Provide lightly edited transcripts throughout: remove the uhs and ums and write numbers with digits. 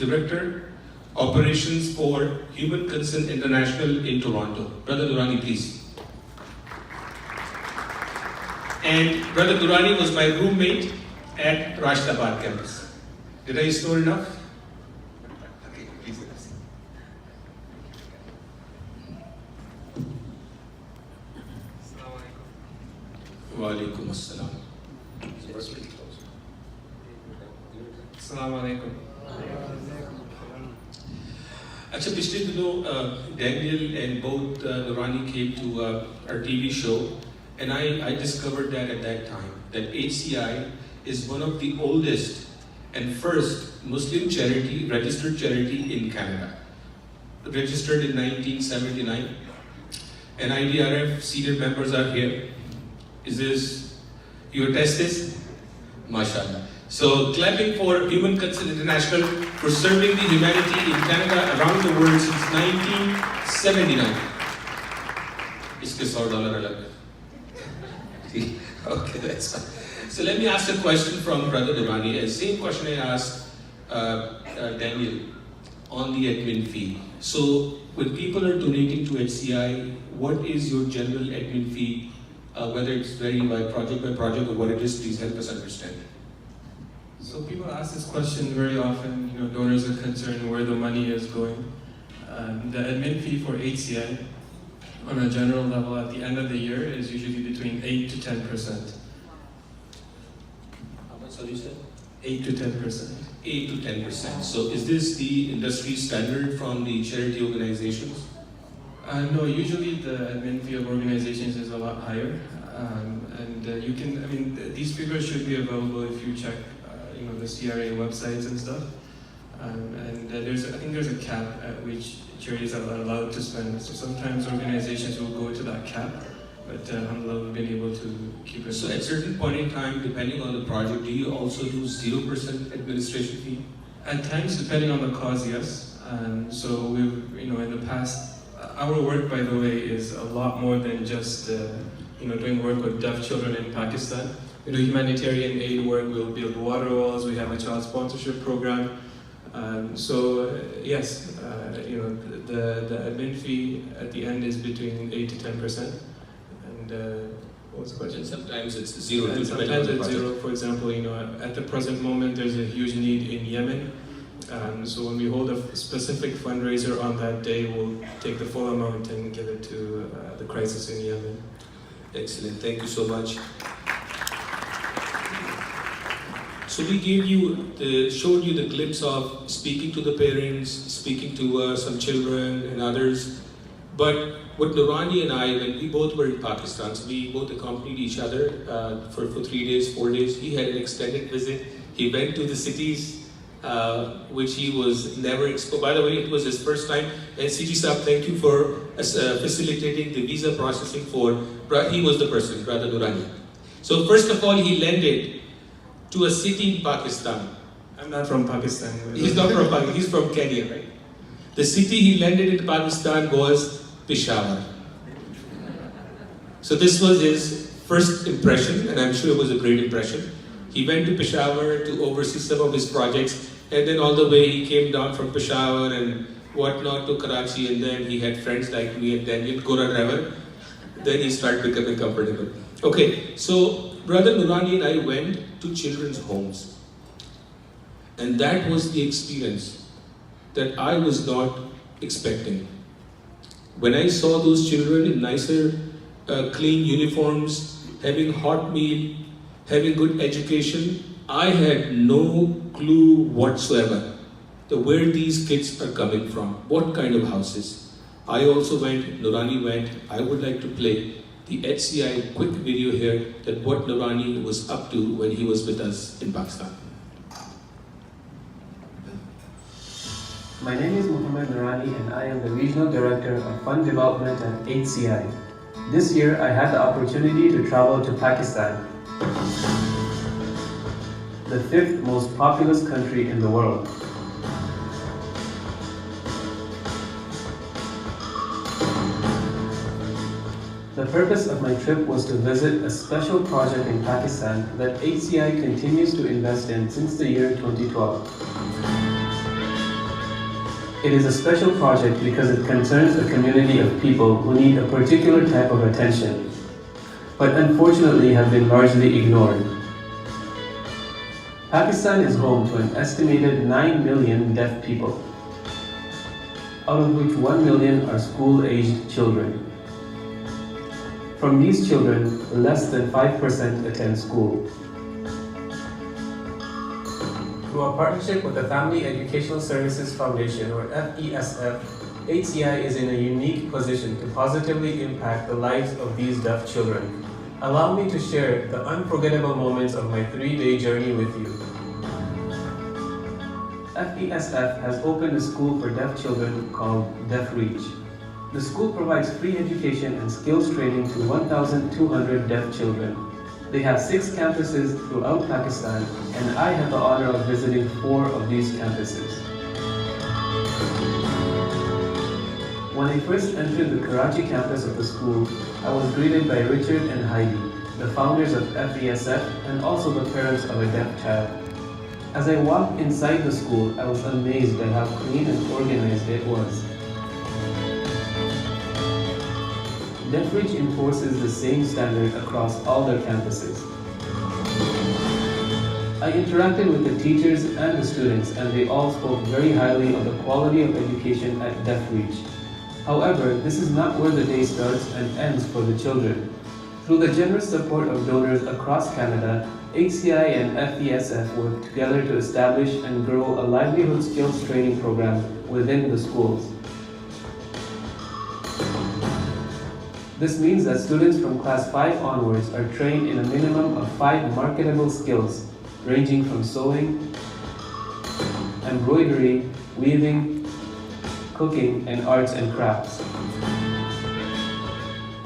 Director, Operations for Human Concern International in Toronto. Brother Durrani, please. And Brother Durrani was my roommate at Rashtabad campus. Did I snore enough? Okay, please. Wa alaikum assalam. Assalamu alaikum. Actually, पिछले दिनों Daniel and both Durrani came to our TV show, and I discovered that at that time that HCI is one of the oldest and first Muslim charity, registered charity in Canada. Registered in 1979, and IDRF senior members are here. Is this your test is? MashaAllah. So clapping for Human Concern International for serving the humanity in Canada around the world since 1979. Iske $100 alag. Okay, that's fine. So let me ask a question from Brother Durrani. The same question I asked Daniel on the admin fee. So when people are donating to HCI, what is your general admin fee? Whether it's varied by project or what it is, please help us understand. So people ask this question very often, donors are concerned where the money is going. The admin fee for HCI on a general level at the end of the year is usually between 8 to 10%. How much have you said? 8 to 10%. 8 to 10%. So is this the industry standard from the charity organizations? No, usually the admin fee of organizations is a lot higher. These figures should be available if you check the CRA websites and stuff. I think there's a cap at which charities are allowed to spend. So sometimes organizations will go to that cap, but alhamdulillah, we've been able to keep it. So at certain point in time, depending on the project, do you also do 0% administration fee? At times, depending on the cause, yes. So we've, in the past, our work, by the way, is a lot more than just doing work with deaf children in Pakistan. We do humanitarian aid work, we'll build water walls, we have a child sponsorship program. Yes, the admin fee at the end is between 8 to 10%. And what was the question? Sometimes it's 0 to sometimes it's 0. For example, at the present moment, there's a huge need in Yemen. So when we hold a specific fundraiser on that day, we'll take the full amount and give it to the crisis in Yemen. Excellent, thank you so much. So we showed you the clips of speaking to the parents, speaking to some children and others. But what Durrani and I, when we both were in Pakistan, so we both accompanied each other for 3 days, 4 days. He had an extended visit. He went to the cities, which he was never exposed. By the way, it was his first time. And CG Saab, thank you for facilitating the visa processing for, he was the person, Brother Durrani. So first of all, he landed to a city in Pakistan. I'm not from Pakistan. He's not from Pakistan, he's from Kenya, right? The city he landed in Pakistan was Peshawar. So this was his first impression, and I'm sure it was a great impression. He went to Peshawar to oversee some of his projects, and then all the way he came down from Peshawar and whatnot to Karachi, and then he had friends like me and Daniel, Gora driver. Then he started becoming comfortable. Okay, so Brother Durrani and I went to children's homes. And that was the experience that I was not expecting. When I saw those children in nicer, clean uniforms, having hot meal, having good education, I had no clue whatsoever where these kids are coming from, what kind of houses. I also went, Durrani went. I would like to play the HCI quick video here that what Durrani was up to when he was with us in Pakistan. My name is Muhammad Durrani and I am the Regional Director of Fund Development at HCI. This year I had the opportunity to travel to Pakistan, the 5th most populous country in the world. The purpose of my trip was to visit a special project in Pakistan that HCI continues to invest in since the year 2012. It is a special project because it concerns a community of people who need a particular type of attention, but unfortunately have been largely ignored. Pakistan is home to an estimated 9 million deaf people, out of which 1 million are school-aged children. From these children, less than 5% attend school. Through a partnership with the Family Educational Services Foundation, or FESF, HCI is in a unique position to positively impact the lives of these deaf children. Allow me to share the unforgettable moments of my 3-day journey with you. FESF has opened a school for deaf children called Deaf Reach. The school provides free education and skills training to 1,200 deaf children. They have 6 campuses throughout Pakistan, and I had the honor of visiting 4 of these campuses. When I first entered the Karachi campus of the school, I was greeted by Richard and Heidi, the founders of FESF and also the parents of a deaf child. As I walked inside the school, I was amazed at how clean and organized it was. Deaf Reach enforces the same standard across all their campuses. I interacted with the teachers and the students, and they all spoke very highly of the quality of education at Deaf Reach. However, this is not where the day starts and ends for the children. Through the generous support of donors across Canada, HCI and FESF work together to establish and grow a livelihood skills training program within the schools. This means that students from class 5 onwards are trained in a minimum of 5 marketable skills, ranging from sewing, embroidery, weaving, cooking, and arts and crafts.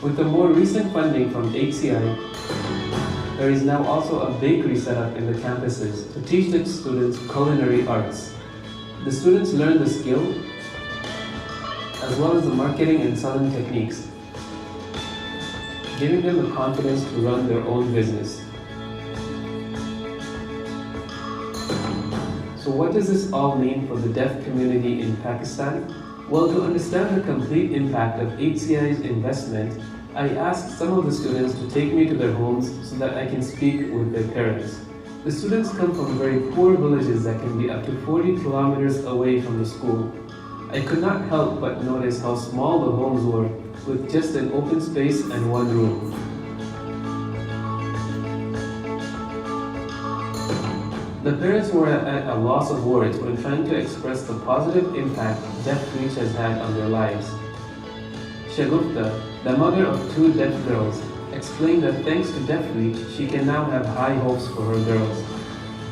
With the more recent funding from HCI, there is now also a bakery set up in the campuses to teach the students culinary arts. The students learn the skill, as well as the marketing and selling techniques, giving them the confidence to run their own business. So what does this all mean for the deaf community in Pakistan? Well, to understand the complete impact of HCI's investment, I asked some of the students to take me to their homes so that I can speak with their parents. The students come from very poor villages that can be up to 40 kilometers away from the school. I could not help but notice how small the homes were, with just an open space and one room. The parents were at a loss of words when trying to express the positive impact Deaf Reach has had on their lives. Shagufta, the mother of 2 deaf girls, explained that thanks to Deaf Reach, she can now have high hopes for her girls.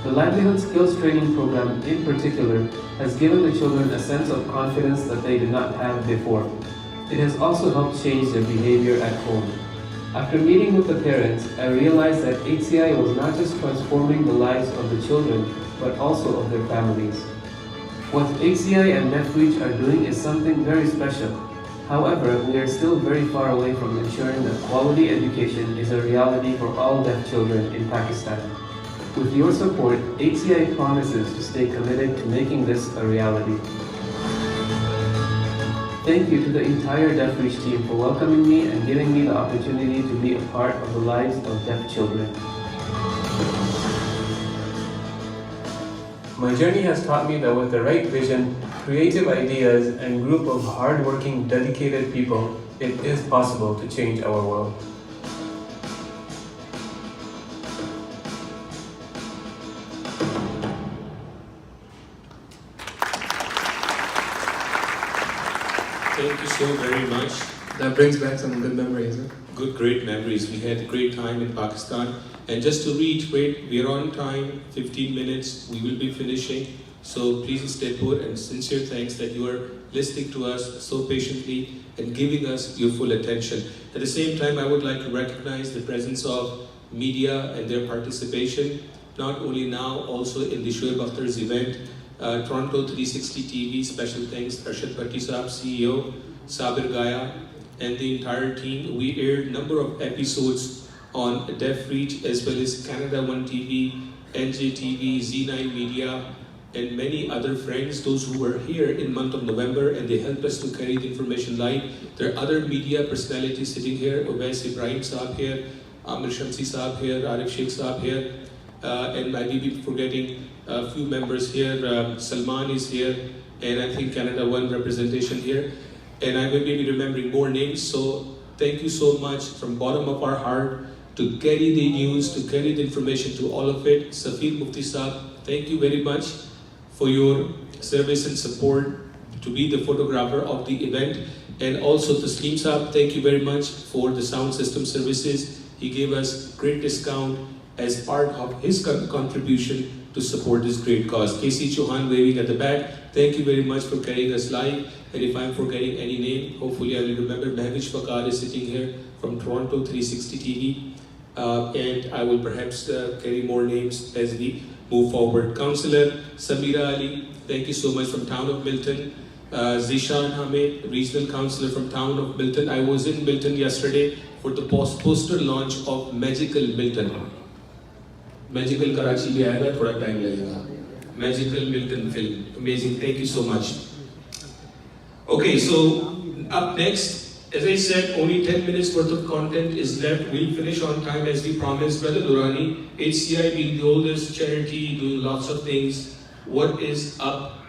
The Livelihood Skills Training Program in particular has given the children a sense of confidence that they did not have before. It has also helped change their behavior at home. After meeting with the parents, I realized that HCI was not just transforming the lives of the children, but also of their families. What HCI and Deaf Reach are doing is something very special. However, we are still very far away from ensuring that quality education is a reality for all deaf children in Pakistan. With your support, HCI promises to stay committed to making this a reality. Thank you to the entire Deaf Reach team for welcoming me and giving me the opportunity to be a part of the lives of deaf children. My journey has taught me that with the right vision, creative ideas, and group of hard-working, dedicated people, it is possible to change our world. Thank you so very much. That brings back some good memories. Huh? Good, great memories. We had a great time in Pakistan. And just to reiterate, we are on time, 15 minutes, we will be finishing. So please stay put, and sincere thanks that you are listening to us so patiently and giving us your full attention. At the same time, I would like to recognize the presence of media and their participation, not only now, also in the Shoaib Akhtar's event. Toronto 360 TV, special thanks, Arshad Bhatti Saab, CEO, Sabir Gaya, and the entire team. We aired a number of episodes on Deaf Reach as well as Canada 1 TV, NJTV, Z9 Media, and many other friends, those who were here in month of November, and they helped us to carry the information live. There are other media personalities sitting here, Ovais Iqbal Saab here, Amir Shamsi Saab here, Arif Sheikh Saab here, and I may be forgetting a few members here. Salman is here, and I think Canada One representation here, and I may be remembering more names. So thank you so much from bottom of our heart to carry the news, to carry the information to all of it. Safir Mufti Saab, thank you very much for your service and support to be the photographer of the event. And also Taslim Saab, thank you very much for the sound system services. He gave us great discount as part of his contribution to support this great cause. Casey Chauhan waving at the back, thank you very much for carrying us live. And if I'm forgetting any name, hopefully I will remember. Mahvish Fakar is sitting here from Toronto 360 TV. And I will perhaps carry more names as we move forward. Councillor Samira Ali, thank you so much from town of Milton. Zishan Hamid, regional councillor from town of Milton. I was in Milton yesterday for the poster launch of Magical Milton. Magical Karachi भी आएगा, थोड़ा time लगेगा. Magical Milton film, amazing. Thank you so much. Okay, so up next. As I said, only 10 minutes worth of content is left. We'll finish on time as we promised. Brother Durrani, HCI being the oldest charity, doing lots of things. What is up